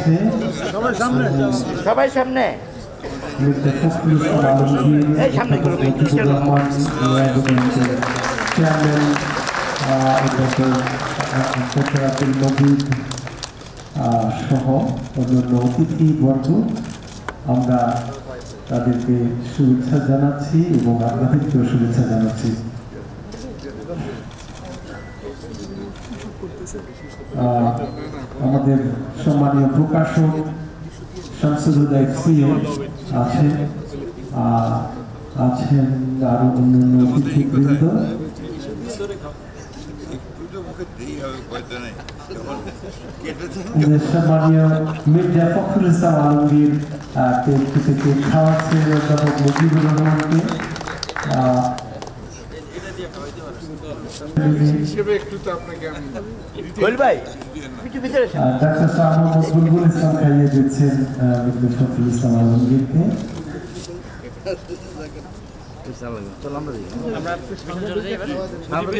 আছে সবাই সামনে mister Fakhrul Islam Alamgir, Mujibur Rahman chairman doctor Abdul Majid সহ অন্যান্য অতিথিবর্গ, আমরা তাদেরকে শুভেচ্ছা জানাচ্ছি এবং আপনাদেরকেও শুভেচ্ছা জানাচ্ছি। আমাদের সম্মানীয় প্রকাশক শামসুল এফসিও আছেন, আরো অন্যান্য অতিথিবৃন্দ। সম্মানীয় মির্জা ফখরুল ইসলাম আলমগীর থেকে খাওয়াচ্ছেন অধ্যাপক মুজিবুর রহমানকে। ডাক্তার শাহ মোহাম্মদ বুলবুল ইসলাম খাইয়ে দিচ্ছেন মির্জা ফখরুল ইসলাম আলমগীরকে। আমরা